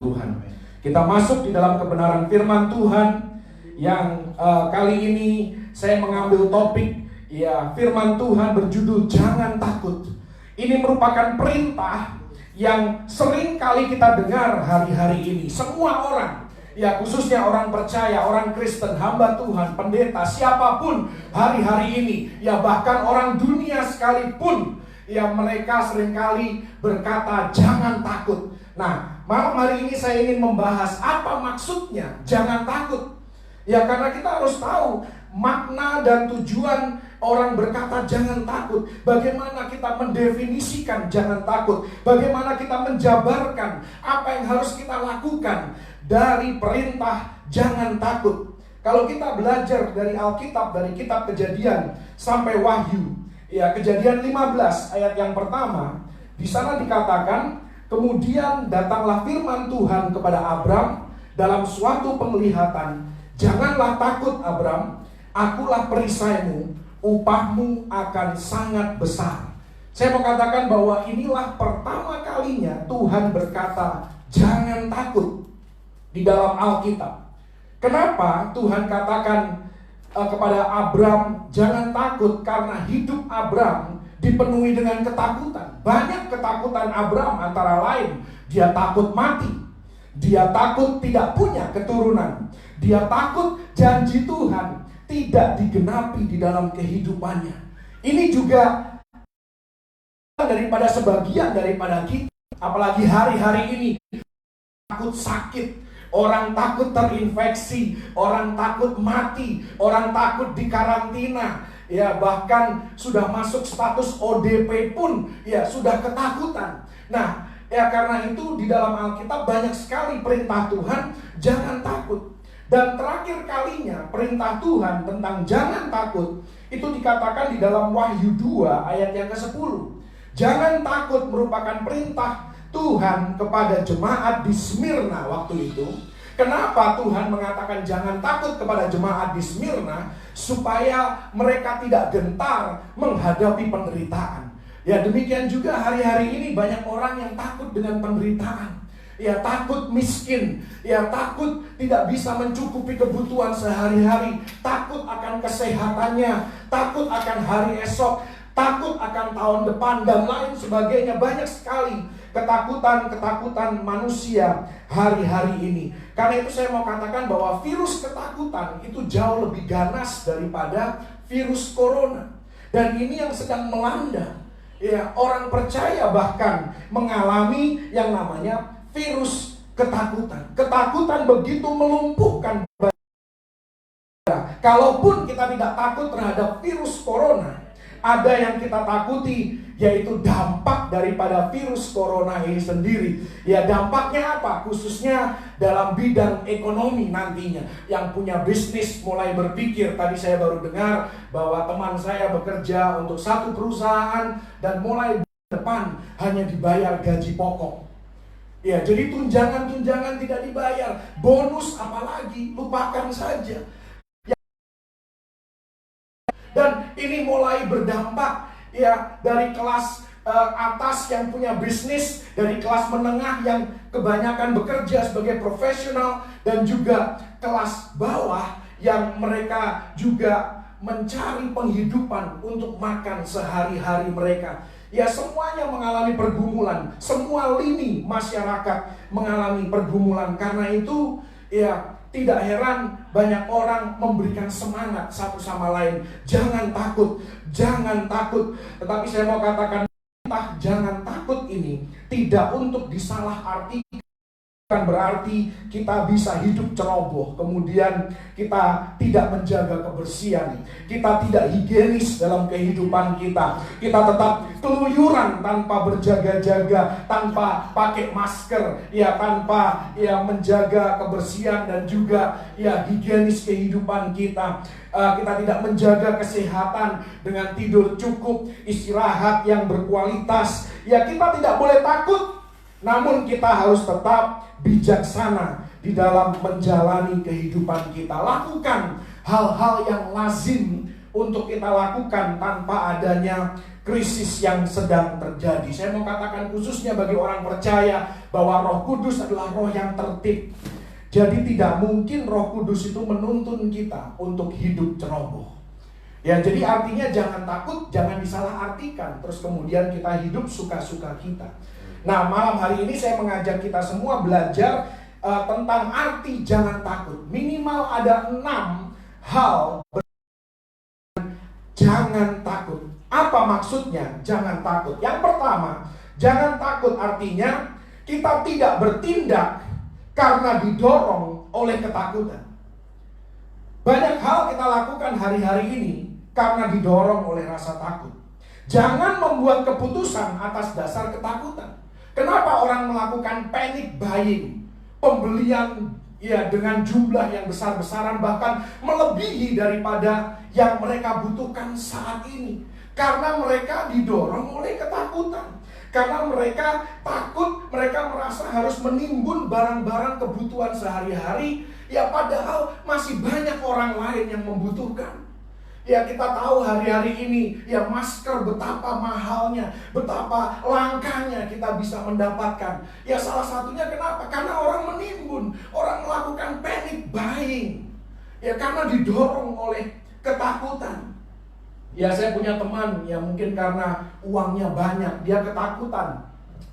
Tuhan. Kita masuk di dalam kebenaran firman Tuhan yang kali ini saya mengambil topik firman Tuhan berjudul jangan takut. Ini merupakan perintah yang sering kali kita dengar hari-hari ini. Semua orang, khususnya orang percaya, orang Kristen, hamba Tuhan, pendeta, siapapun hari-hari ini, bahkan orang dunia sekalipun, mereka seringkali berkata jangan takut. Nah, malam hari ini saya ingin membahas apa maksudnya jangan takut. Karena kita harus tahu makna dan tujuan orang berkata jangan takut. Bagaimana kita mendefinisikan jangan takut. Bagaimana kita menjabarkan apa yang harus kita lakukan dari perintah jangan takut. Kalau kita belajar dari Alkitab, dari kitab Kejadian sampai Wahyu, Kejadian 15 ayat yang pertama, di sana dikatakan, kemudian datanglah firman Tuhan kepada Abram dalam suatu penglihatan, janganlah takut Abram, akulah perisaimu, upahmu akan sangat besar. Saya mau katakan bahwa inilah pertama kalinya Tuhan berkata jangan takut di dalam Alkitab. Kenapa Tuhan katakan kepada Abram jangan takut? Karena hidup Abram dipenuhi dengan ketakutan. Banyak ketakutan Abram, antara lain dia takut mati, dia takut tidak punya keturunan, dia takut janji Tuhan tidak digenapi di dalam kehidupannya. Ini juga daripada sebagian daripada kita, apalagi hari-hari ini, takut sakit, orang takut terinfeksi, orang takut mati, orang takut dikarantina, bahkan sudah masuk status ODP pun sudah ketakutan. Nah, karena itu di dalam Alkitab banyak sekali perintah Tuhan jangan takut. Dan terakhir kalinya perintah Tuhan tentang jangan takut itu dikatakan di dalam Wahyu 2 ayat yang ke-10. Jangan takut merupakan perintah Tuhan kepada jemaat di Smyrna waktu itu. Kenapa Tuhan mengatakan jangan takut kepada jemaat di Smyrna? Supaya mereka tidak gentar menghadapi penderitaan. Demikian juga hari-hari ini banyak orang yang takut dengan penderitaan. Takut miskin, takut tidak bisa mencukupi kebutuhan sehari-hari, takut akan kesehatannya, takut akan hari esok, takut akan tahun depan, dan lain sebagainya. Banyak sekali ketakutan manusia hari-hari ini. Karena itu saya mau katakan bahwa virus ketakutan itu jauh lebih ganas daripada virus corona. Dan ini yang sedang melanda. Orang percaya bahkan mengalami yang namanya virus ketakutan. Ketakutan begitu melumpuhkan. Kalaupun kita tidak takut terhadap virus corona, ada yang kita takuti, yaitu dampak daripada virus corona ini sendiri. Dampaknya apa? Khususnya dalam bidang ekonomi nantinya. Yang punya bisnis mulai berpikir. Tadi saya baru dengar bahwa teman saya bekerja untuk satu perusahaan dan mulai depan hanya dibayar gaji pokok. Jadi tunjangan-tunjangan tidak dibayar, bonus apalagi, lupakan saja. Dan ini mulai berdampak dari kelas atas yang punya bisnis, dari kelas menengah yang kebanyakan bekerja sebagai profesional, dan juga kelas bawah yang mereka juga mencari penghidupan untuk makan sehari-hari mereka. Semuanya mengalami pergumulan, semua lini masyarakat mengalami pergumulan. Karena itu tidak heran banyak orang memberikan semangat satu sama lain. Jangan takut, jangan takut. Tetapi saya mau katakan, jangan takut ini tidak untuk disalahartikan. Bukan berarti kita bisa hidup ceroboh, kemudian kita tidak menjaga kebersihan, kita tidak higienis dalam kehidupan kita, kita tetap keluyuran tanpa berjaga-jaga, tanpa pakai masker, tanpa menjaga kebersihan dan juga higienis kehidupan kita. Kita tidak menjaga kesehatan dengan tidur cukup, istirahat yang berkualitas. Kita tidak boleh takut. Namun kita harus tetap bijaksana di dalam menjalani kehidupan kita. Lakukan hal-hal yang lazim untuk kita lakukan tanpa adanya krisis yang sedang terjadi. Saya mau katakan khususnya bagi orang percaya bahwa Roh Kudus adalah roh yang tertib. Jadi tidak mungkin Roh Kudus itu menuntun kita untuk hidup ceroboh. Ya, jadi artinya jangan takut, jangan disalahartikan. Terus kemudian kita hidup suka-suka kita. Nah, malam hari ini saya mengajak kita semua belajar tentang arti jangan takut. Minimal ada 6 hal jangan takut. Apa maksudnya jangan takut? Yang pertama, jangan takut artinya kita tidak bertindak karena didorong oleh ketakutan. Banyak hal kita lakukan hari-hari ini karena didorong oleh rasa takut. Jangan membuat keputusan atas dasar ketakutan. Kenapa orang melakukan panic buying? Pembelian ya dengan jumlah yang besar-besaran, bahkan melebihi daripada yang mereka butuhkan saat ini. Karena mereka didorong oleh ketakutan. Karena mereka takut, mereka merasa harus menimbun barang-barang kebutuhan sehari-hari. Ya padahal masih banyak orang lain yang membutuhkan. Ya kita tahu hari-hari ini ya masker betapa mahalnya, betapa langkanya kita bisa mendapatkan. Ya salah satunya kenapa? Karena orang menimbun, orang melakukan panic buying. Ya karena didorong oleh ketakutan. Ya saya punya teman yang mungkin karena uangnya banyak, dia ketakutan.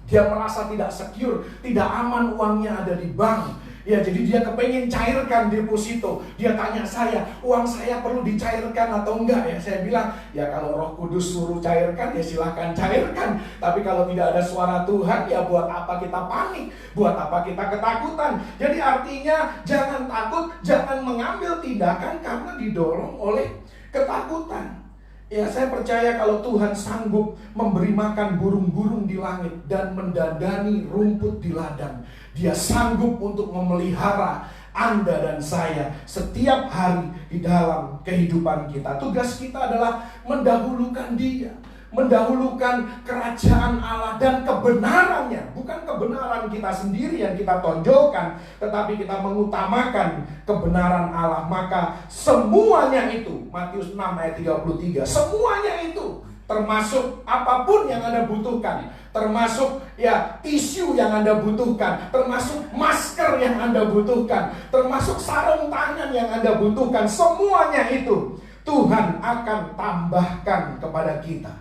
Dia merasa tidak secure, tidak aman uangnya ada di bank. Ya jadi dia kepengen cairkan deposito. Dia tanya saya, uang saya perlu dicairkan atau enggak ya? Saya bilang, ya kalau Roh Kudus suruh cairkan ya silahkan cairkan. Tapi kalau tidak ada suara Tuhan ya buat apa kita panik? Buat apa kita ketakutan? Jadi artinya jangan takut, jangan mengambil tindakan karena didorong oleh ketakutan. Ya saya percaya kalau Tuhan sanggup memberi makan burung-burung di langit dan mendandani rumput di ladang, Dia sanggup untuk memelihara Anda dan saya setiap hari di dalam kehidupan kita. Tugas kita adalah mendahulukan Dia, mendahulukan kerajaan Allah dan kebenarannya. Bukan kebenaran kita sendiri yang kita tonjolkan, tetapi kita mengutamakan kebenaran Allah. Maka semuanya itu, Matius 6 ayat 33, semuanya itu, termasuk apapun yang Anda butuhkan, termasuk ya tisu yang Anda butuhkan, termasuk masker yang Anda butuhkan, termasuk sarung tangan yang Anda butuhkan, semuanya itu Tuhan akan tambahkan kepada kita.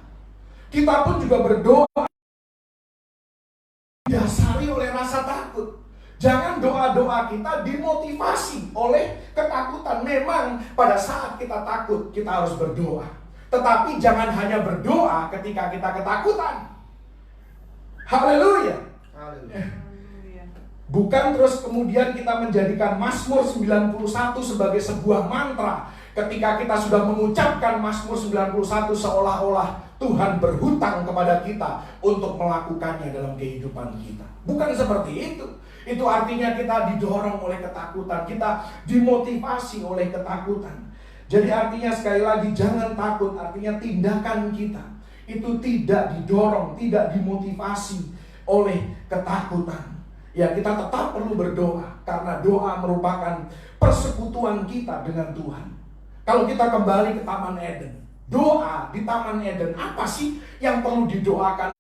Kita pun juga berdoa didasari oleh rasa takut. Jangan doa-doa kita dimotivasi oleh ketakutan. Memang pada saat kita takut, kita harus berdoa. Tetapi jangan hanya berdoa ketika kita ketakutan. Haleluya. Bukan terus kemudian kita menjadikan Mazmur 91 sebagai sebuah mantra. Ketika kita sudah mengucapkan Mazmur 91 seolah-olah Tuhan berhutang kepada kita untuk melakukannya dalam kehidupan kita. Bukan seperti itu. Itu artinya kita didorong oleh ketakutan, kita dimotivasi oleh ketakutan. Jadi artinya sekali lagi jangan takut, artinya tindakan kita itu tidak didorong, tidak dimotivasi oleh ketakutan. Ya kita tetap perlu berdoa, karena doa merupakan persekutuan kita dengan Tuhan. Kalau kita kembali ke Taman Eden, doa di Taman Eden, apa sih yang perlu didoakan?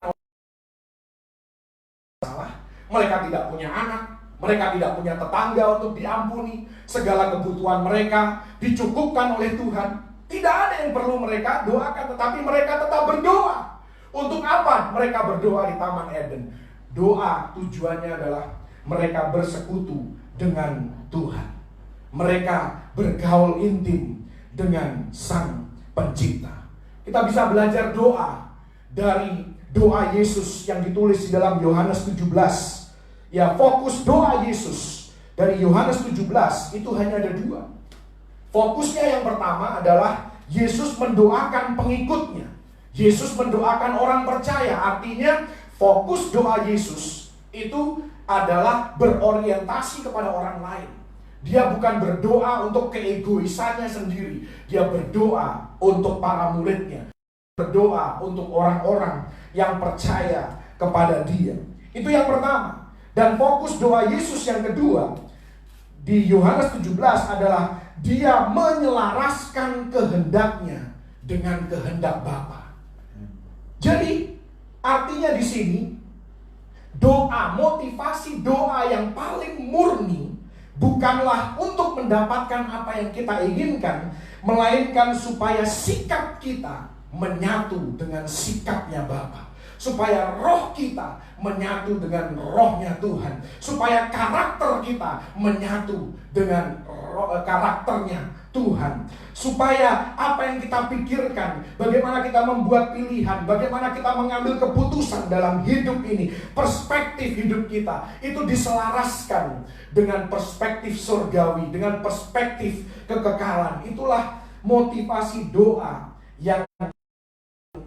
Mereka tidak punya anak, mereka tidak punya tetangga untuk diampuni, segala kebutuhan mereka dicukupkan oleh Tuhan. Tidak ada yang perlu mereka doakan, tetapi mereka tetap berdoa. Untuk apa mereka berdoa di Taman Eden? Doa tujuannya adalah mereka bersekutu dengan Tuhan. Mereka bergaul intim dengan Sang Pencipta. Kita bisa belajar doa dari doa Yesus yang ditulis di dalam Yohanes 17. Ya, fokus doa Yesus dari Yohanes 17 itu hanya ada 2. Fokusnya yang pertama adalah Yesus mendoakan pengikutnya. Yesus mendoakan orang percaya. Artinya fokus doa Yesus itu adalah berorientasi kepada orang lain. Dia bukan berdoa untuk keegoisannya sendiri. Dia berdoa untuk para muridnya. Berdoa untuk orang-orang yang percaya kepada dia. Itu yang pertama. Dan fokus doa Yesus yang kedua di Yohanes 17 adalah dia menyelaraskan kehendaknya dengan kehendak Bapa. Jadi artinya di sini doa, motivasi doa yang paling murni bukanlah untuk mendapatkan apa yang kita inginkan, melainkan supaya sikap kita menyatu dengan sikapnya Bapa, supaya roh kita menyatu dengan rohnya Tuhan, supaya karakter kita menyatu dengan karakternya Tuhan, supaya apa yang kita pikirkan, bagaimana kita membuat pilihan, bagaimana kita mengambil keputusan dalam hidup ini, perspektif hidup kita itu diselaraskan dengan perspektif surgawi, dengan perspektif kekekalan. Itulah motivasi doa yang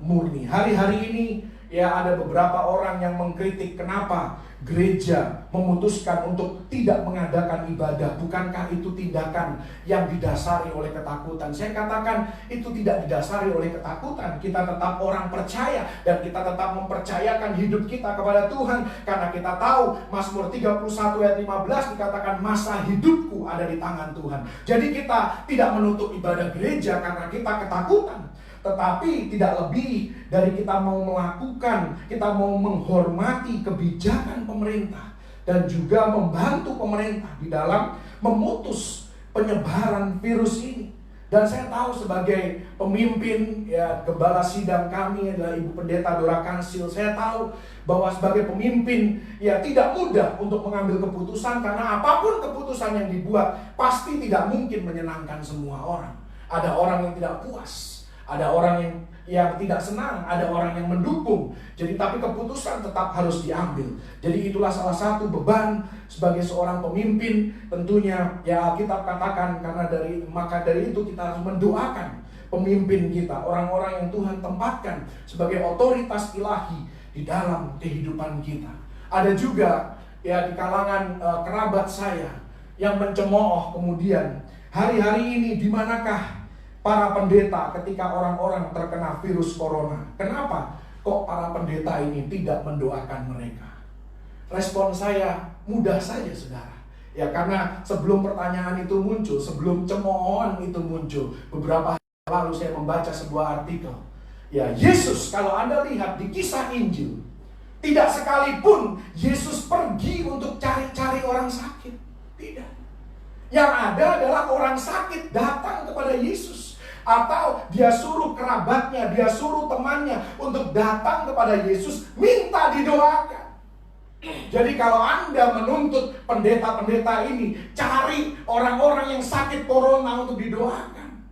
murni. Hari-hari ini ya ada beberapa orang yang mengkritik kenapa gereja memutuskan untuk tidak mengadakan ibadah. Bukankah itu tindakan yang didasari oleh ketakutan? Saya katakan itu tidak didasari oleh ketakutan. Kita tetap orang percaya dan kita tetap mempercayakan hidup kita kepada Tuhan, karena kita tahu Mazmur 31 ayat 15 dikatakan masa hidupku ada di tangan Tuhan. Jadi kita tidak menutup ibadah gereja karena kita ketakutan, tetapi tidak lebih dari kita mau melakukan, kita mau menghormati kebijakan pemerintah dan juga membantu pemerintah di dalam memutus penyebaran virus ini. Dan saya tahu sebagai pemimpin, ya, gembala sidang kami adalah Ibu Pendeta Dora Kansil. Saya tahu bahwa sebagai pemimpin ya tidak mudah untuk mengambil keputusan, karena apapun keputusan yang dibuat pasti tidak mungkin menyenangkan semua orang. Ada orang yang tidak puas, ada orang yang tidak senang, ada orang yang mendukung. Jadi tapi keputusan tetap harus diambil. Jadi itulah salah satu beban sebagai seorang pemimpin. Tentunya ya Alkitab katakan, maka dari itu kita harus mendoakan pemimpin kita, orang-orang yang Tuhan tempatkan sebagai otoritas ilahi di dalam kehidupan kita. Ada juga ya di kalangan kerabat saya yang mencemooh kemudian, hari-hari ini di manakah para pendeta ketika orang-orang terkena virus corona? Kenapa kok para pendeta ini tidak mendoakan mereka? Respon saya mudah saja, saudara. Ya, karena sebelum pertanyaan itu muncul, sebelum cemoohan itu muncul, beberapa hari lalu saya membaca sebuah artikel. Ya, Yesus, kalau Anda lihat di kisah Injil, tidak sekalipun Yesus pergi untuk cari-cari orang sakit. Tidak. Yang ada adalah orang sakit datang kepada Yesus, atau dia suruh kerabatnya, dia suruh temannya untuk datang kepada Yesus minta didoakan. Jadi kalau Anda menuntut pendeta-pendeta ini cari orang-orang yang sakit corona untuk didoakan,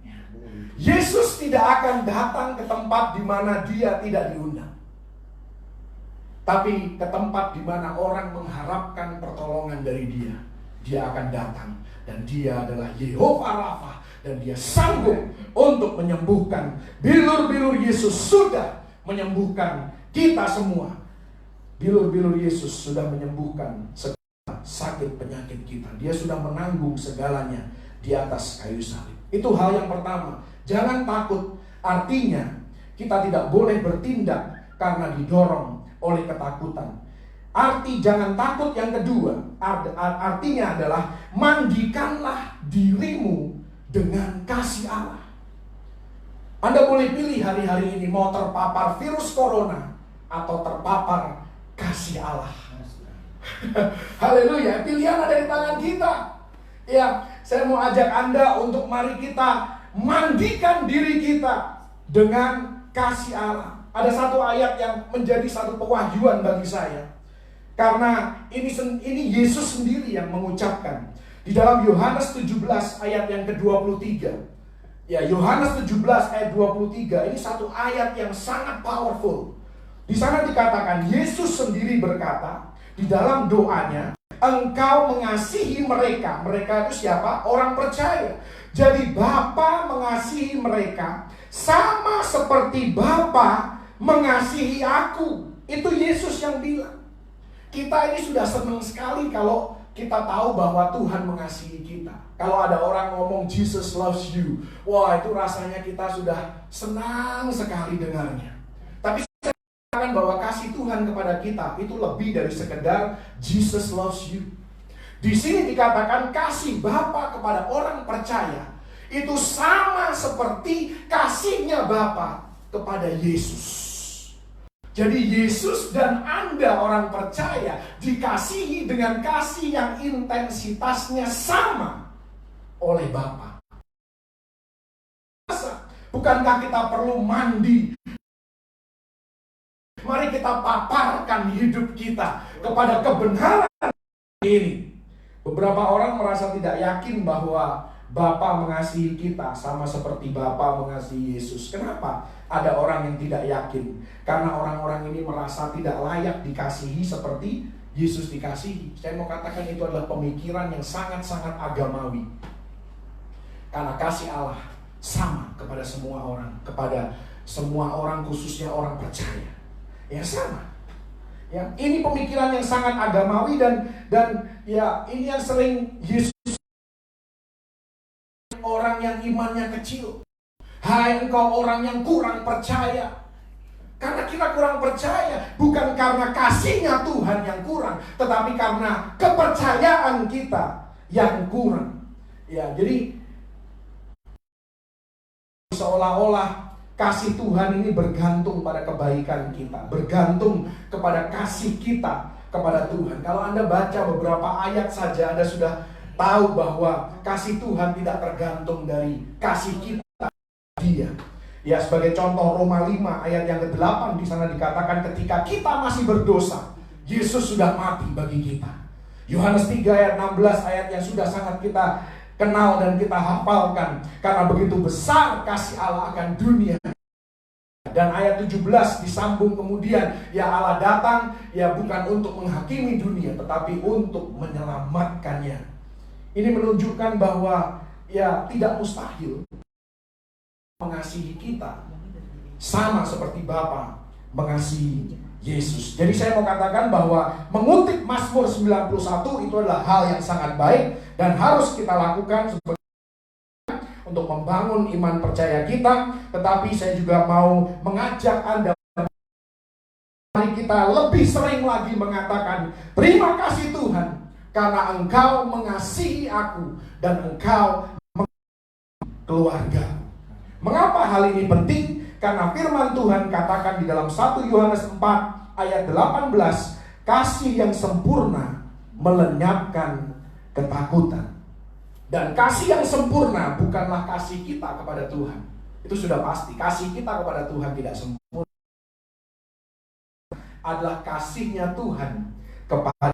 Yesus tidak akan datang ke tempat di mana dia tidak diundang, tapi ke tempat di mana orang mengharapkan pertolongan dari dia. Dia akan datang, dan dia adalah Yehova Rafa, dan dia sanggup untuk menyembuhkan. Bilur-bilur Yesus sudah menyembuhkan kita semua. Bilur-bilur Yesus sudah menyembuhkan segala sakit penyakit kita. Dia sudah menanggung segalanya di atas kayu salib. Itu hal yang pertama. Jangan takut. Artinya kita tidak boleh bertindak karena didorong oleh ketakutan. Arti jangan takut yang kedua, artinya adalah mandikanlah dirimu dengan kasih Allah. Anda boleh pilih hari-hari ini mau terpapar virus corona atau terpapar kasih Allah. Haleluya, pilihan ada di tangan kita. Ya, saya mau ajak Anda untuk mari kita mandikan diri kita dengan kasih Allah. Ada satu ayat yang menjadi satu pewahyuan bagi saya. Karena ini Yesus sendiri yang mengucapkan. Di dalam Yohanes 17 ayat yang ke-23. Ya, Yohanes 17 ayat 23. Ini satu ayat yang sangat powerful. Di sana dikatakan, Yesus sendiri berkata di dalam doanya, engkau mengasihi mereka. Mereka itu siapa? Orang percaya. Jadi Bapa mengasihi mereka sama seperti Bapa mengasihi aku. Itu Yesus yang bilang. Kita ini sudah senang sekali kalau kita tahu bahwa Tuhan mengasihi kita. Kalau ada orang ngomong Jesus loves you, wah itu rasanya kita sudah senang sekali dengarnya. Tapi saya katakan bahwa kasih Tuhan kepada kita itu lebih dari sekedar Jesus loves you. Di sini dikatakan kasih Bapa kepada orang percaya itu sama seperti kasihnya Bapa kepada Yesus. Jadi Yesus dan Anda orang percaya dikasihi dengan kasih yang intensitasnya sama oleh Bapa. Bukankah kita perlu mandi? Mari kita paparkan hidup kita kepada kebenaran ini. Beberapa orang merasa tidak yakin bahwa Bapa mengasihi kita sama seperti Bapa mengasihi Yesus. Kenapa? Ada orang yang tidak yakin. Karena orang-orang ini merasa tidak layak dikasihi seperti Yesus dikasihi. Saya mau katakan itu adalah pemikiran yang sangat-sangat agamawi. Karena kasih Allah sama kepada semua orang. Kepada semua orang, khususnya orang percaya. Ya sama. Ya, ini pemikiran yang sangat agamawi dan ya ini yang sering Yesus, orang yang imannya kecil. Hai engkau orang yang kurang percaya. Karena kita kurang percaya bukan karena kasihnya Tuhan yang kurang, tetapi karena kepercayaan kita yang kurang. Ya, jadi seolah-olah kasih Tuhan ini bergantung pada kebaikan kita, bergantung kepada kasih kita kepada Tuhan. Kalau Anda baca beberapa ayat saja, Anda sudah tahu bahwa kasih Tuhan tidak tergantung dari kasih kita Dia. Ya, sebagai contoh Roma 5 ayat yang ke-8 di sana dikatakan ketika kita masih berdosa, Yesus sudah mati bagi kita. Yohanes 3 ayat 16 ayat yang sudah sangat kita kenal dan kita hafalkan. Karena begitu besar kasih Allah akan dunia. Dan ayat 17 disambung kemudian, ya Allah datang ya bukan untuk menghakimi dunia, tetapi untuk menyelamatkannya. Ini menunjukkan bahwa ya tidak mustahil mengasihi kita sama seperti Bapa mengasihi Yesus. Jadi saya mau katakan bahwa mengutip Mazmur 91 itu adalah hal yang sangat baik dan harus kita lakukan untuk membangun iman percaya kita. Tetapi saya juga mau mengajak Anda, mari kita lebih sering lagi mengatakan terima kasih Tuhan karena Engkau mengasihi aku dan Engkau mengasihi keluarga. Mengapa hal ini penting? Karena firman Tuhan katakan di dalam 1 Yohanes 4 ayat 18, kasih yang sempurna melenyapkan ketakutan. Dan kasih yang sempurna bukanlah kasih kita kepada Tuhan. Itu sudah pasti. Kasih kita kepada Tuhan tidak sempurna. Adalah kasihnya Tuhan kepada.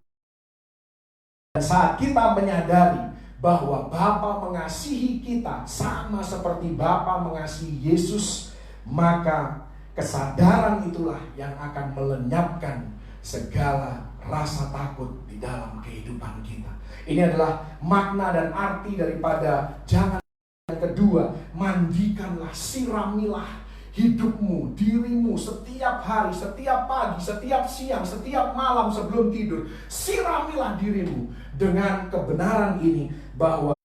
Dan saat kita menyadari bahwa Bapa mengasihi kita sama seperti Bapa mengasihi Yesus, maka kesadaran itulah yang akan melenyapkan segala rasa takut di dalam kehidupan kita. Ini adalah makna dan arti daripada jangan. Yang kedua, mandikanlah, siramilah hidupmu, dirimu setiap hari, setiap pagi, setiap siang, setiap malam sebelum tidur. Siramilah dirimu dengan kebenaran ini bahwa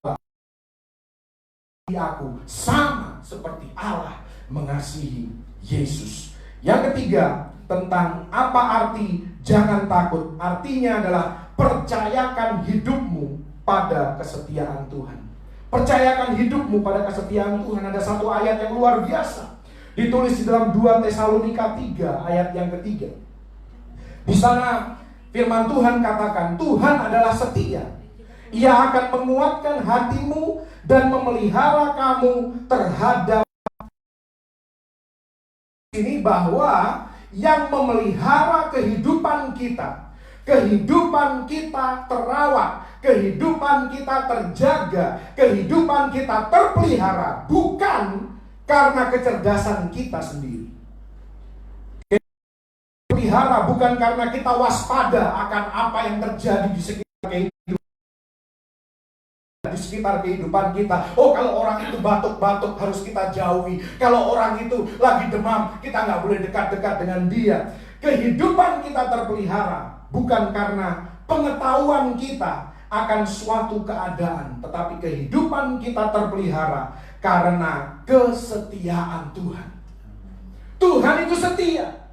aku sama seperti Allah mengasihi Yesus. Yang ketiga, tentang apa arti jangan takut. Artinya adalah percayakan hidupmu pada kesetiaan Tuhan. Percayakan hidupmu pada kesetiaan Tuhan. Ada satu ayat yang luar biasa ditulis di dalam 2 Tesalonika 3 ayat yang ketiga. Di sana firman Tuhan katakan, Tuhan adalah setia. Ia akan menguatkan hatimu dan memelihara kamu terhadap ini, bahwa yang memelihara kehidupan kita terawat, kehidupan kita terjaga, kehidupan kita terpelihara bukan karena kecerdasan kita sendiri. Pelihara bukan karena kita waspada akan apa yang terjadi di sekitar kehidupan kita. Oh, kalau orang itu batuk-batuk harus kita jauhi. Kalau orang itu lagi demam, kita nggak boleh dekat-dekat dengan dia. Kehidupan kita terpelihara bukan karena pengetahuan kita akan suatu keadaan, tetapi kehidupan kita terpelihara karena kesetiaan Tuhan. Tuhan itu setia.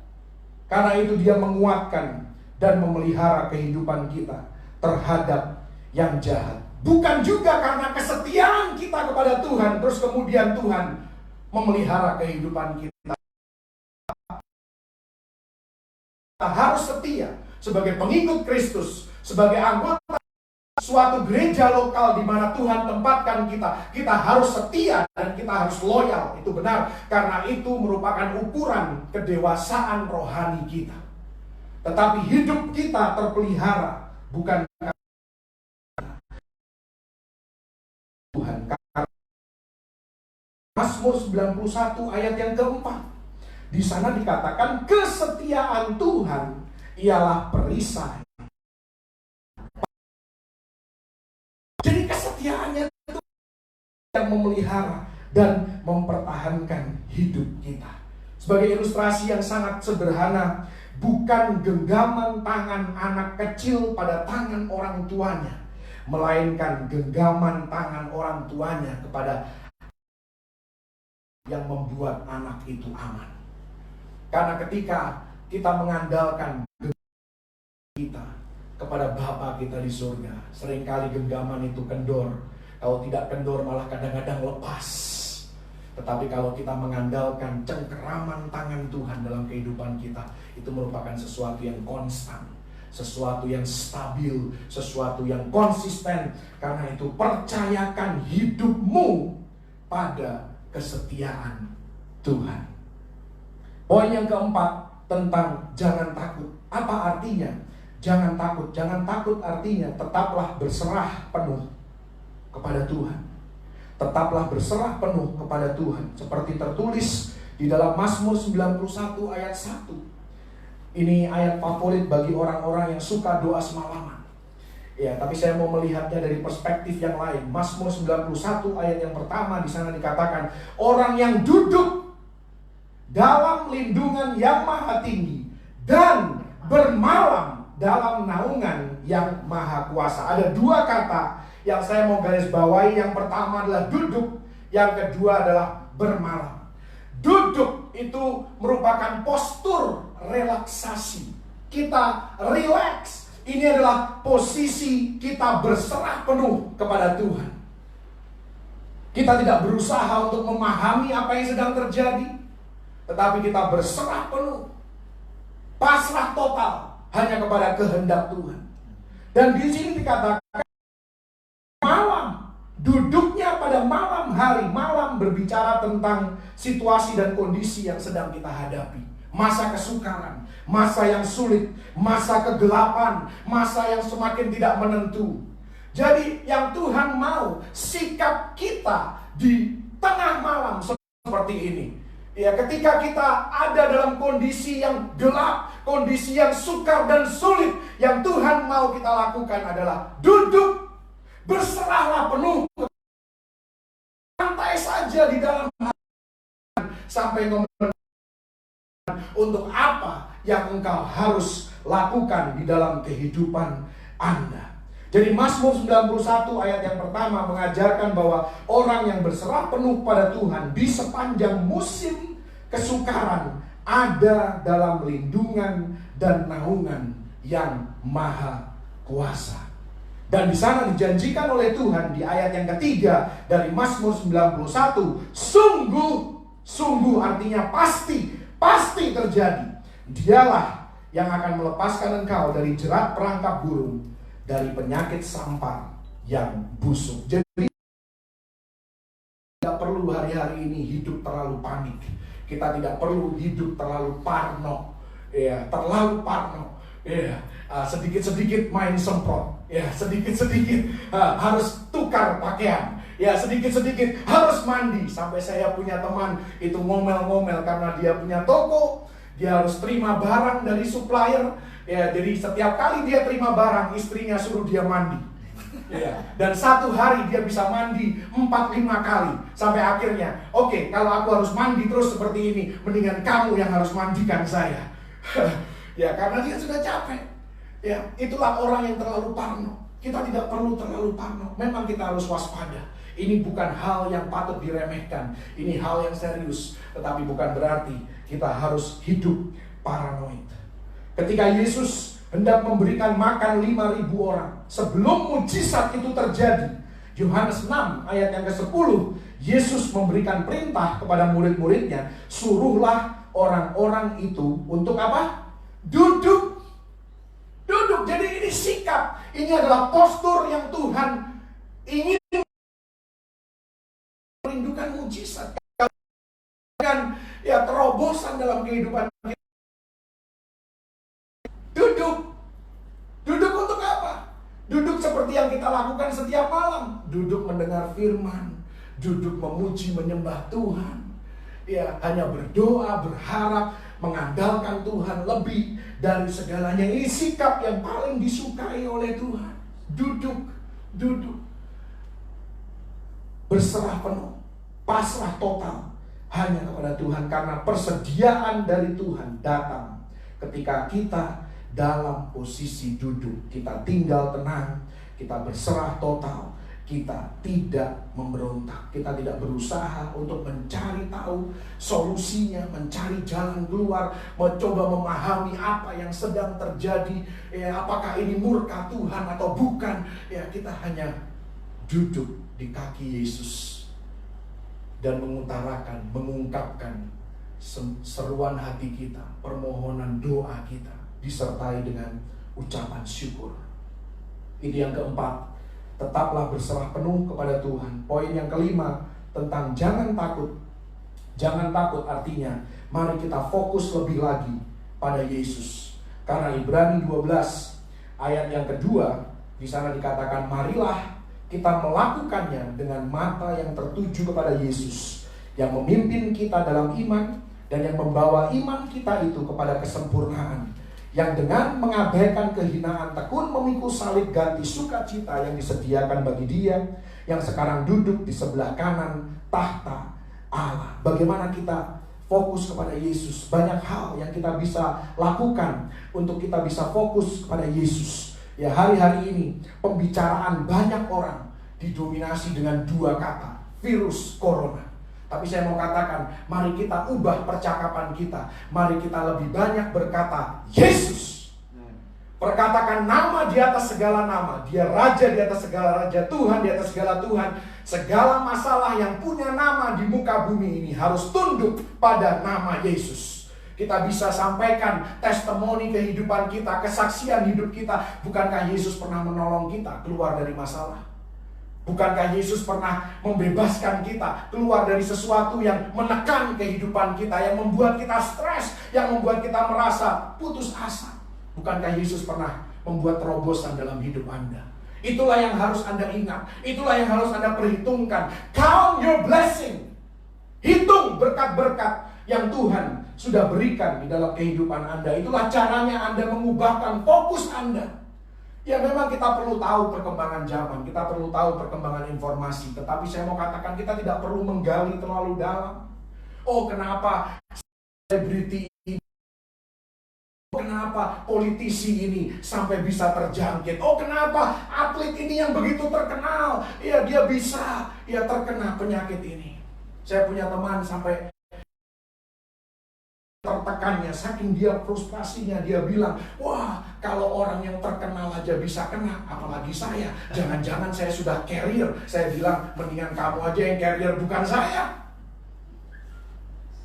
Karena itu dia menguatkan dan memelihara kehidupan kita terhadap yang jahat. Bukan juga karena kesetiaan kita kepada Tuhan, terus kemudian Tuhan memelihara kehidupan kita. harus setia sebagai pengikut Kristus, sebagai anggota suatu gereja lokal di mana Tuhan tempatkan kita. Kita harus setia dan kita harus loyal. Itu benar, karena itu merupakan ukuran kedewasaan rohani kita. Tetapi hidup kita terpelihara bukan karena Tuhan. Mazmur 91 ayat yang keempat. Di sana dikatakan kesetiaan Tuhan ialah perisai. Jadi kesetiaannya itu yang memelihara dan mempertahankan hidup kita. Sebagai ilustrasi yang sangat sederhana, bukan genggaman tangan anak kecil pada tangan orang tuanya, melainkan genggaman tangan orang tuanya kepada yang membuat anak itu aman. Karena ketika kita mengandalkan kita kepada Bapa kita di surga, seringkali genggaman itu kendor. Kalau tidak kendor malah kadang-kadang lepas. Tetapi kalau kita mengandalkan cengkeraman tangan Tuhan dalam kehidupan kita, itu merupakan sesuatu yang konstan, sesuatu yang stabil, sesuatu yang konsisten. Karena itu percayakan hidupmu pada kesetiaan Tuhan. Poin yang keempat tentang jangan takut. Apa artinya? Jangan takut. Jangan takut artinya tetaplah berserah penuh kepada Tuhan. Tetaplah berserah penuh kepada Tuhan. Seperti tertulis di dalam Mazmur 91 ayat 1. Ini ayat favorit bagi orang-orang yang suka doa semalaman. Ya, tapi saya mau melihatnya dari perspektif yang lain. Mazmur 91 ayat yang pertama, di sana dikatakan, orang yang duduk dalam lindungan yang maha tinggi dan bermalam dalam naungan yang maha kuasa. Ada dua kata yang saya mau garis bawahi. Yang pertama adalah duduk, yang kedua adalah bermalam. Duduk itu merupakan postur relaksasi. Kita relax. Ini adalah posisi kita berserah penuh kepada Tuhan. Kita tidak berusaha untuk memahami apa yang sedang terjadi, tetapi kita berserah penuh, pasrah total hanya kepada kehendak Tuhan. Dan di sini dikatakan malam, duduknya pada malam hari. Malam berbicara tentang situasi dan kondisi yang sedang kita hadapi. Masa kesukaran, masa yang sulit, masa kegelapan, masa yang semakin tidak menentu. Jadi yang Tuhan mau sikap kita di tengah malam seperti ini. Ya, ketika kita ada dalam kondisi yang gelap, kondisi yang sukar dan sulit, yang Tuhan mau kita lakukan adalah duduk, berserahlah penuh, santai saja di dalam hati, sampai untuk apa yang engkau harus lakukan di dalam kehidupan Anda. Jadi Mazmur 91 ayat yang pertama mengajarkan bahwa orang yang berserah penuh pada Tuhan di sepanjang musim kesukaran ada dalam lindungan dan naungan yang maha kuasa. Dan di sana dijanjikan oleh Tuhan di ayat yang ketiga dari Mazmur 91, sungguh artinya pasti terjadi. Dialah yang akan melepaskan engkau dari jerat perangkap burung, dari penyakit sampar yang busuk. Jadi tidak perlu hari-hari ini hidup terlalu panik. Kita tidak perlu hidup terlalu parno. Ya, terlalu parno. Ya, sedikit-sedikit main semprot. Ya, sedikit-sedikit harus tukar pakaian. Ya, sedikit-sedikit harus mandi. Sampai saya punya teman itu ngomel-ngomel karena dia punya toko. Dia harus terima barang dari supplier. Ya, jadi setiap kali dia terima barang, istrinya suruh dia mandi. Ya, dan satu hari dia bisa mandi 4-5 kali. Sampai akhirnya, oke, kalau aku harus mandi terus seperti ini, mendingan kamu yang harus mandikan saya. Ya, karena dia sudah capek. Ya, itulah orang yang terlalu parno. Kita tidak perlu terlalu parno. Memang kita harus waspada. Ini bukan hal yang patut diremehkan. Ini hal yang serius. Tetapi bukan berarti kita harus hidup paranoid. Ketika Yesus hendak memberikan makan 5.000 orang, sebelum mujizat itu terjadi, Yohanes 6 ayat yang ke-10, Yesus memberikan perintah kepada murid-muridnya, suruhlah orang-orang itu untuk apa? Duduk. Duduk. Jadi ini sikap. Ini adalah postur yang Tuhan ingin merindukan mujizat. Kan ya terobosan dalam kehidupan kita. Duduk. Duduk untuk apa? Duduk seperti yang kita lakukan setiap malam. Duduk mendengar firman. Duduk memuji menyembah Tuhan. Ya, hanya berdoa, berharap, mengandalkan Tuhan lebih dari segalanya. Ini sikap yang paling disukai oleh Tuhan. Duduk, duduk. Berserah penuh, pasrah total hanya kepada Tuhan, karena persediaan dari Tuhan datang ketika kita dalam posisi duduk. Kita tinggal tenang, kita berserah total. Kita tidak memberontak, kita tidak berusaha untuk mencari tahu solusinya, mencari jalan keluar, mencoba memahami apa yang sedang terjadi, ya, apakah ini murka Tuhan atau bukan. Ya, kita hanya duduk di kaki Yesus dan mengutarakan, mengungkapkan seruan hati kita, permohonan doa kita, disertai dengan ucapan syukur. Ini yang keempat. Tetaplah berserah penuh kepada Tuhan. Poin yang kelima tentang jangan takut. Jangan takut artinya mari kita fokus lebih lagi pada Yesus. Karena Ibrani 12 ayat yang kedua di sana dikatakan, marilah kita melakukannya dengan mata yang tertuju kepada Yesus, yang memimpin kita dalam iman dan yang membawa iman kita itu kepada kesempurnaan, yang dengan mengabaikan kehinaan tekun memikul salib ganti sukacita yang disediakan bagi Dia yang sekarang duduk di sebelah kanan tahta Allah. Bagaimana kita fokus kepada Yesus? Banyak hal yang kita bisa lakukan untuk kita bisa fokus kepada Yesus. Ya, hari-hari ini pembicaraan banyak orang didominasi dengan dua kata, virus corona. Tapi saya mau katakan, mari kita ubah percakapan kita. Mari kita lebih banyak berkata, Yesus. Perkatakan nama di atas segala nama. Dia Raja di atas segala raja, Tuhan di atas segala Tuhan. Segala masalah yang punya nama di muka bumi ini harus tunduk pada nama Yesus. Kita bisa sampaikan testimoni kehidupan kita, kesaksian hidup kita. Bukankah Yesus pernah menolong kita keluar dari masalah? Bukankah Yesus pernah membebaskan kita keluar dari sesuatu yang menekan kehidupan kita, yang membuat kita stres, yang membuat kita merasa putus asa? Bukankah Yesus pernah membuat terobosan dalam hidup Anda? Itulah yang harus Anda ingat. Itulah yang harus Anda perhitungkan. Count your blessing. Hitung berkat-berkat yang Tuhan sudah berikan di dalam kehidupan Anda. Itulah caranya Anda mengubahkan fokus Anda. Ya, memang kita perlu tahu perkembangan zaman, kita perlu tahu perkembangan informasi. Tetapi saya mau katakan kita tidak perlu menggali terlalu dalam. Oh, kenapa selebriti ini, kenapa politisi ini sampai bisa terjangkit? Oh, kenapa atlet ini yang begitu terkenal, ya dia bisa ya terkena penyakit ini. Saya punya teman sampai tertekannya, saking dia frustrasinya, dia bilang, wah, kalau orang yang terkenal aja bisa kena, apalagi saya. Jangan-jangan saya sudah carrier. Saya bilang, mendingan kamu aja yang carrier, bukan saya.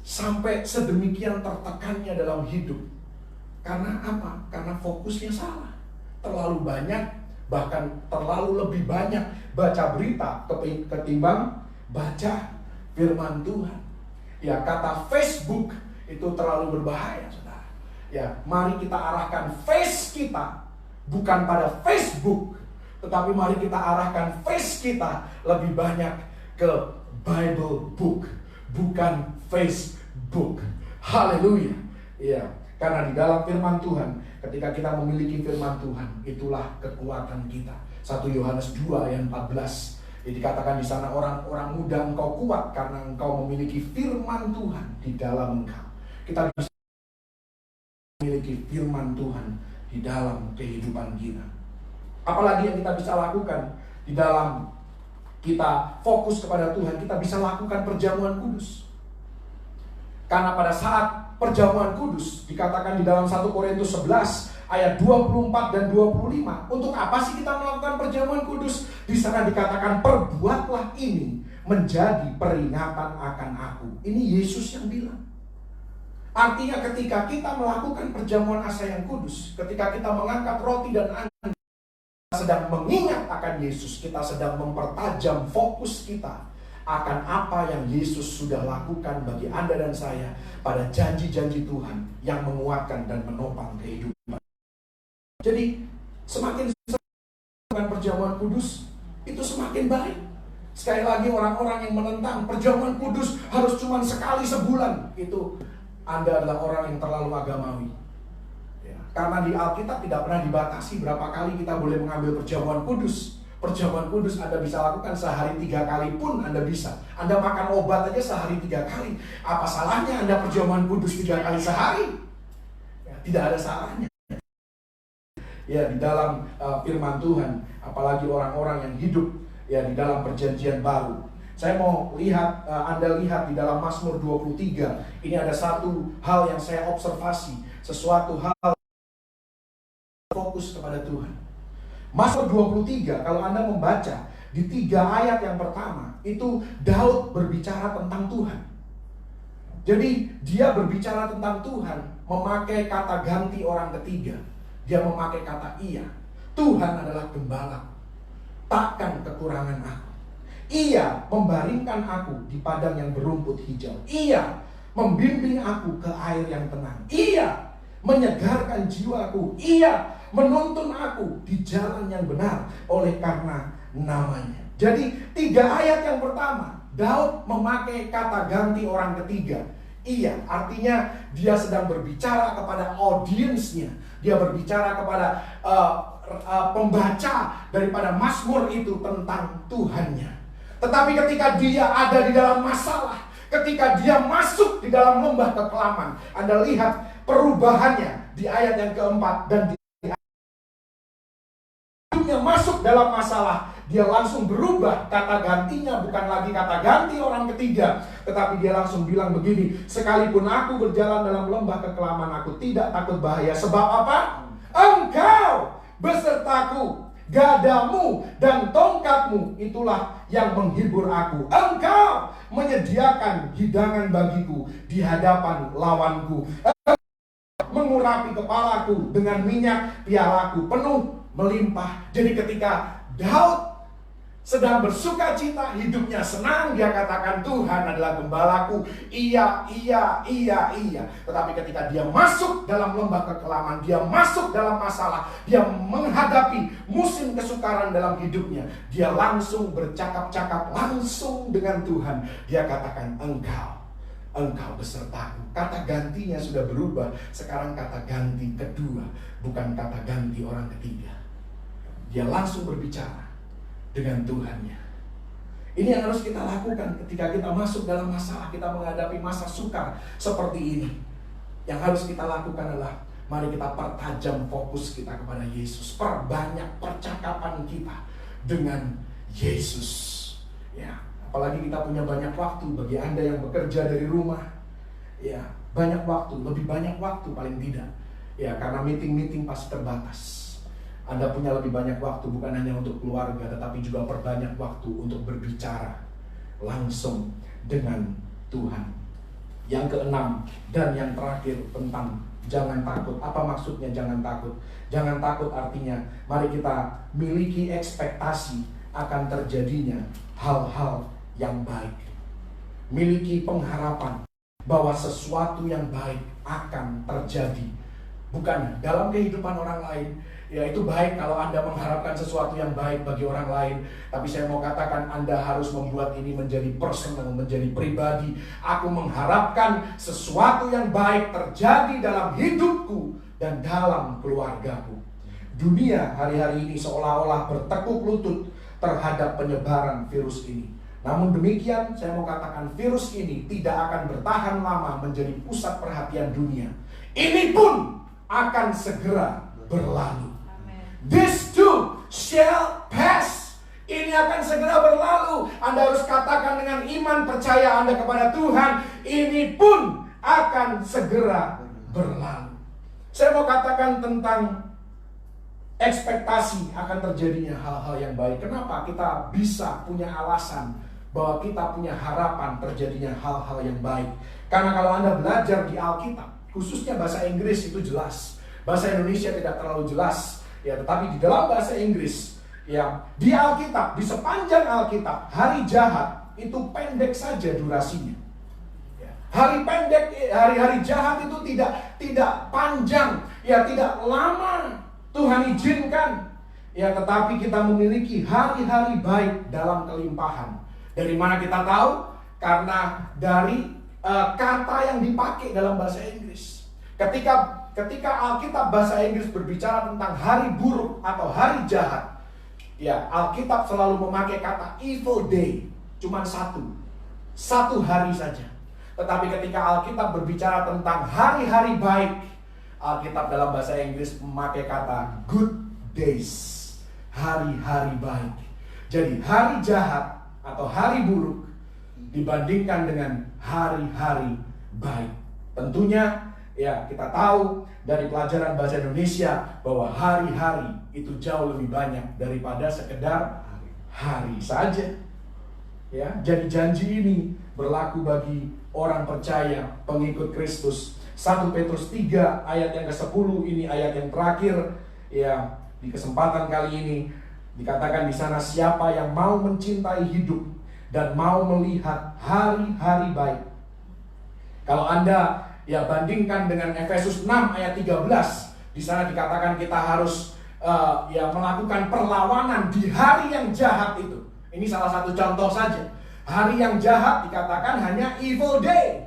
Sampai sedemikian tertekannya dalam hidup. Karena apa? Karena fokusnya salah. Terlalu banyak, bahkan terlalu lebih banyak baca berita ketimbang baca firman Tuhan. Ya, kata Facebook itu terlalu berbahaya, saudara. Ya, mari kita arahkan face kita bukan pada Facebook, tetapi mari kita arahkan face kita lebih banyak ke Bible book, bukan Facebook. Haleluya. Ya, karena di dalam firman Tuhan, ketika kita memiliki firman Tuhan, itulah kekuatan kita. 1 Yohanes 2 ayat 14. Dikatakan di sana, orang-orang muda engkau kuat karena engkau memiliki firman Tuhan di dalam engkau. Kita bisa memiliki firman Tuhan di dalam kehidupan kita. Apalagi yang kita bisa lakukan di dalam kita fokus kepada Tuhan, kita bisa lakukan perjamuan kudus. Karena pada saat perjamuan kudus dikatakan di dalam 1 Korintus 11 ayat 24 dan 25. Untuk apa sih kita melakukan perjamuan kudus? Di sana dikatakan, perbuatlah ini menjadi peringatan akan aku. Ini Yesus yang bilang. Artinya ketika kita melakukan perjamuan asa yang kudus, ketika kita mengangkat roti dan angin, kita sedang mengingat akan Yesus, kita sedang mempertajam fokus kita akan apa yang Yesus sudah lakukan bagi Anda dan saya pada janji-janji Tuhan yang menguatkan dan menopang kehidupan. Jadi semakin melakukan perjamuan kudus, itu semakin baik. Sekali lagi, orang-orang yang menentang perjamuan kudus harus cuma sekali sebulan, itu Anda adalah orang yang terlalu agamawi. Ya, karena di Alkitab tidak pernah dibatasi berapa kali kita boleh mengambil perjamuan kudus. Perjamuan kudus Anda bisa lakukan sehari 3 kali pun Anda bisa. Anda makan obat aja sehari 3 kali. Apa salahnya Anda perjamuan kudus 3 kali sehari? Ya, tidak ada salahnya. Ya, di dalam firman Tuhan, apalagi orang-orang yang hidup ya di dalam perjanjian baru. Saya mau lihat, Anda lihat di dalam Mazmur 23. Ini ada satu hal yang saya observasi, sesuatu hal fokus kepada Tuhan. Mazmur 23, kalau Anda membaca di 3 ayat yang pertama, itu Daud berbicara tentang Tuhan. Jadi dia berbicara tentang Tuhan, memakai kata ganti orang ketiga. Dia memakai kata iya. Tuhan adalah gembala, takkan kekurangan aku. Ia membaringkan aku di padang yang berumput hijau. Ia membimbing aku ke air yang tenang. Ia menyegarkan jiwaku. Ia menuntun aku di jalan yang benar oleh karena namanya. Jadi 3 ayat yang pertama, Daud memakai kata ganti orang ketiga. Iya, artinya dia sedang berbicara kepada audiensnya. Dia berbicara kepada pembaca daripada Mazmur itu tentang Tuhannya. Tetapi ketika dia ada di dalam masalah, ketika dia masuk di dalam lembah kekelaman, Anda lihat perubahannya di ayat yang keempat dan di hidupnya masuk dalam masalah, dia langsung berubah. Kata gantinya bukan lagi kata ganti orang ketiga, tetapi dia langsung bilang begini, sekalipun aku berjalan dalam lembah kekelaman, aku tidak takut bahaya. Sebab apa? Engkau besertaku, gadamu dan tongkatmu itulah yang menghibur aku. Engkau menyediakan hidangan bagiku di hadapan lawanku. Mengurapi kepalaku dengan minyak, pialaku penuh melimpah. Jadi ketika Daud sedang bersuka cita, hidupnya senang, dia katakan Tuhan adalah gembalaku. Iya. Tetapi ketika dia masuk dalam lembah kekelaman, dia masuk dalam masalah, dia menghadapi musim kesukaran dalam hidupnya, dia langsung bercakap-cakap langsung dengan Tuhan. Dia katakan Engkau besertaku. Kata gantinya sudah berubah. Sekarang kata ganti kedua, bukan kata ganti orang ketiga. Dia langsung berbicara dengan Tuhannya. Ini yang harus kita lakukan ketika kita masuk dalam masalah, kita menghadapi masa sukar seperti ini. Yang harus kita lakukan adalah mari kita pertajam fokus kita kepada Yesus. Perbanyak percakapan kita dengan Yesus. Ya, apalagi kita punya banyak waktu. Bagi Anda yang bekerja dari rumah, ya, banyak waktu, lebih banyak waktu paling tidak. Ya, karena meeting-meeting pasti terbatas. Anda punya lebih banyak waktu, bukan hanya untuk keluarga, tetapi juga perbanyak waktu untuk berbicara langsung dengan Tuhan. Yang keenam dan yang terakhir tentang jangan takut. Apa maksudnya jangan takut? Jangan takut artinya mari kita miliki ekspektasi akan terjadinya hal-hal yang baik. Miliki pengharapan bahwa sesuatu yang baik akan terjadi. Bukan dalam kehidupan orang lain. Ya, itu baik kalau Anda mengharapkan sesuatu yang baik bagi orang lain. Tapi saya mau katakan Anda harus membuat ini menjadi personal, menjadi pribadi. Aku mengharapkan sesuatu yang baik terjadi dalam hidupku dan dalam keluargaku. Dunia hari-hari ini seolah-olah bertekuk lutut terhadap penyebaran virus ini. Namun demikian, saya mau katakan virus ini tidak akan bertahan lama menjadi pusat perhatian dunia. Ini pun akan segera berlalu. This too shall pass. Ini akan segera berlalu. Anda harus katakan dengan iman percaya Anda kepada Tuhan, ini pun akan segera berlalu. Saya mau katakan tentang ekspektasi akan terjadinya hal-hal yang baik. Kenapa kita bisa punya alasan bahwa kita punya harapan terjadinya hal-hal yang baik? Karena kalau Anda belajar di Alkitab, khususnya bahasa Inggris itu jelas. Bahasa Indonesia tidak terlalu jelas, ya, tetapi di dalam bahasa Inggris, ya, di Alkitab, di sepanjang Alkitab, hari jahat itu pendek saja durasinya. Ya, hari-hari jahat itu tidak panjang, ya, tidak lama. Tuhan izinkan, ya, tetapi kita memiliki hari-hari baik dalam kelimpahan. Dari mana kita tahu? Karena dari kata yang dipakai dalam bahasa Inggris. Ketika Alkitab bahasa Inggris berbicara tentang hari buruk atau hari jahat, ya, Alkitab selalu memakai kata evil day, cuma satu hari saja. Tetapi ketika Alkitab berbicara tentang hari-hari baik, Alkitab dalam bahasa Inggris memakai kata good days, hari-hari baik. Jadi hari jahat atau hari buruk dibandingkan dengan hari-hari baik. Tentunya, ya, kita tahu dari pelajaran bahasa Indonesia bahwa hari-hari itu jauh lebih banyak daripada sekedar hari saja. Ya, jadi janji ini berlaku bagi orang percaya, pengikut Kristus. 1 Petrus 3 ayat yang ke-10, ini ayat yang terakhir, ya, di kesempatan kali ini dikatakan di sana, siapa yang mau mencintai hidup dan mau melihat hari-hari baik. Kalau Anda, ya, bandingkan dengan Efesus 6 ayat 13, di sana dikatakan kita harus ya, melakukan perlawanan di hari yang jahat itu. Ini salah satu contoh saja. Hari yang jahat dikatakan hanya evil day.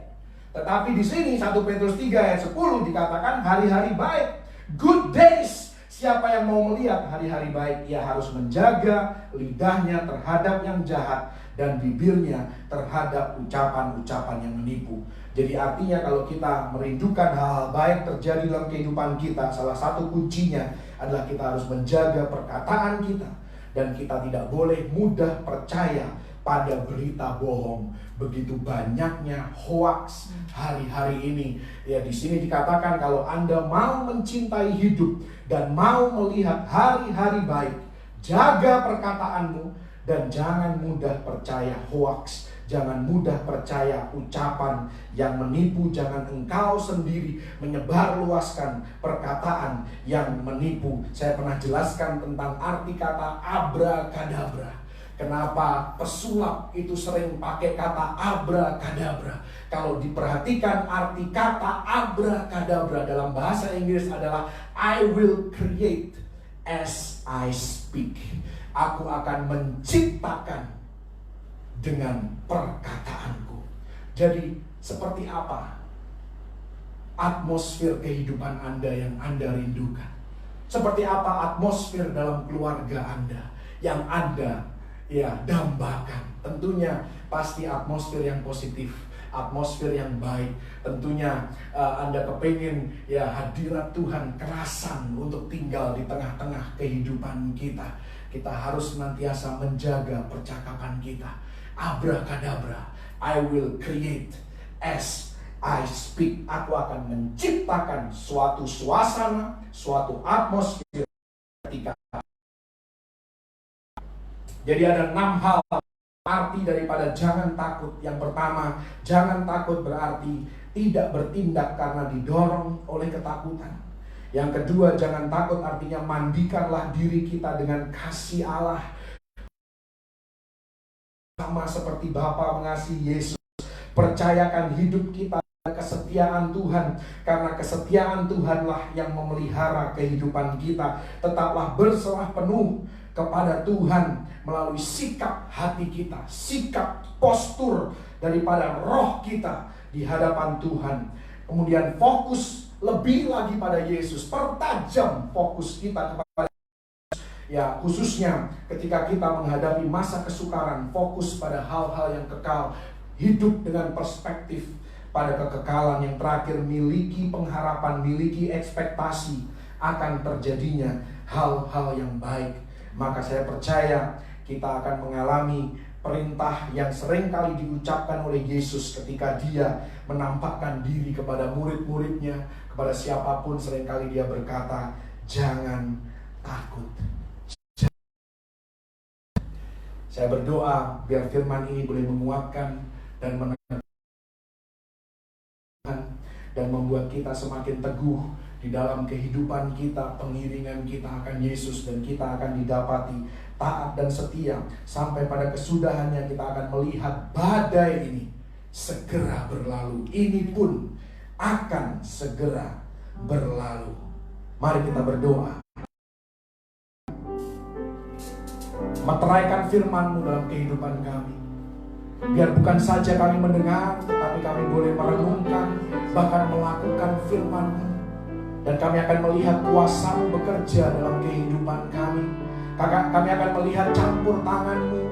Tetapi di sini 1 Petrus 3 ayat 10 dikatakan hari-hari baik, good days. Siapa yang mau melihat hari-hari baik, ia harus menjaga lidahnya terhadap yang jahat dan bibirnya terhadap ucapan-ucapan yang menipu. Jadi artinya kalau kita merindukan hal-hal baik terjadi dalam kehidupan kita, salah satu kuncinya adalah kita harus menjaga perkataan kita. Dan kita tidak boleh mudah percaya pada berita bohong. Begitu banyaknya hoaks hari-hari ini. Ya, di sini dikatakan kalau Anda mau mencintai hidup dan mau melihat hari-hari baik, jaga perkataanmu dan jangan mudah percaya hoaks. Jangan mudah percaya ucapan yang menipu. Jangan engkau sendiri menyebarluaskan perkataan yang menipu. Saya pernah jelaskan tentang arti kata abrakadabra. Kenapa pesulap itu sering pakai kata abrakadabra? Kalau diperhatikan arti kata abrakadabra dalam bahasa Inggris adalah I will create as I speak. Aku akan menciptakan dengan perkataanku. Jadi seperti apa atmosfer kehidupan Anda yang Anda rindukan? Seperti apa atmosfer dalam keluarga Anda yang Anda, ya, dambakan? Tentunya pasti atmosfer yang positif, atmosfer yang baik. Tentunya Anda kepingin, ya, hadirat Tuhan kerasan untuk tinggal di tengah-tengah kehidupan kita. Kita harus senantiasa menjaga percakapan kita. Abrakadabra, I will create as I speak. Aku akan menciptakan suatu suasana, suatu atmosfer ketika. Jadi ada 6 hal arti daripada jangan takut. Yang pertama, jangan takut berarti tidak bertindak karena didorong oleh ketakutan. Yang kedua, jangan takut artinya mandikanlah diri kita dengan kasih Allah. Sama seperti Bapa mengasihi Yesus. Percayakan hidup kita pada kesetiaan Tuhan. Karena kesetiaan Tuhanlah yang memelihara kehidupan kita. Tetaplah berserah penuh kepada Tuhan melalui sikap hati kita, sikap postur daripada roh kita di hadapan Tuhan. Kemudian fokus lebih lagi pada Yesus. Pertajam fokus kita kepada, ya, khususnya ketika kita menghadapi masa kesukaran, fokus pada hal-hal yang kekal. Hidup dengan perspektif pada kekekalan. Yang terakhir, miliki pengharapan, miliki ekspektasi akan terjadinya hal-hal yang baik. Maka saya percaya kita akan mengalami perintah yang sering kali diucapkan oleh Yesus ketika dia menampakkan diri kepada murid-muridnya, kepada siapapun seringkali dia berkata, jangan takut. Saya berdoa biar firman ini boleh menguatkan dan dan membuat kita semakin teguh di dalam kehidupan kita, pengiringan kita akan Yesus, dan kita akan didapati taat dan setia sampai pada kesudahannya. Kita akan melihat badai ini segera berlalu. Ini pun akan segera berlalu. Mari kita berdoa. Meteraikan firman-Mu dalam kehidupan kami. Biar bukan saja kami mendengar, tetapi kami boleh merenungkan, bahkan melakukan firman-Mu. Dan kami akan melihat kuasa-Mu bekerja dalam kehidupan kami. Kami akan melihat campur tangan-Mu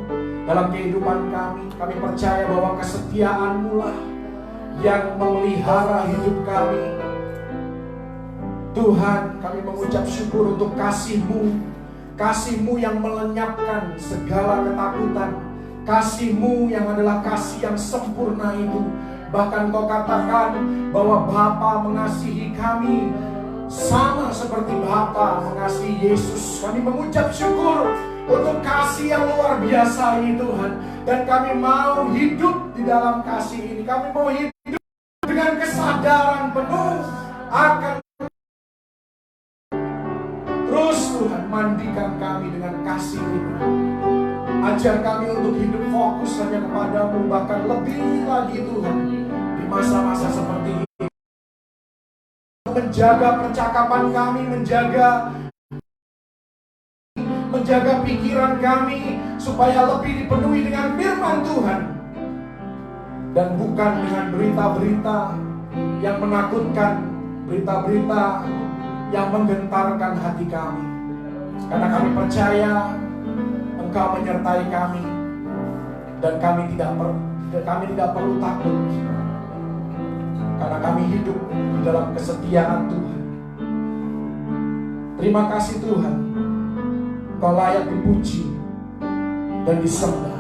dalam kehidupan kami. Kami percaya bahwa kesetiaan-Mu lah yang memelihara hidup kami. Tuhan, kami mengucap syukur untuk kasih-Mu. Kasih-Mu yang melenyapkan segala ketakutan. Kasih-Mu yang adalah kasih yang sempurna itu. Bahkan Kau katakan bahwa Bapa mengasihi kami sama seperti Bapa mengasihi Yesus. Kami mengucap syukur untuk kasih yang luar biasa ini Tuhan. Dan kami mau hidup di dalam kasih ini. Kami mau hidup dengan kesadaran penuh akan terus Tuhan mandikan kami dengan kasih ini. Ajar kami untuk hidup fokus hanya kepada-Mu, bahkan lebih lagi Tuhan di masa-masa seperti ini. Menjaga percakapan kami, menjaga pikiran kami supaya lebih dipenuhi dengan firman Tuhan dan bukan dengan berita-berita yang menakutkan, berita-berita yang menggentarkan hati kami. Karena kami percaya Engkau menyertai kami dan kami tidak perlu takut, karena kami hidup di dalam kesetiaan Tuhan. Terima kasih Tuhan, Engkau layak dipuji dan disembah.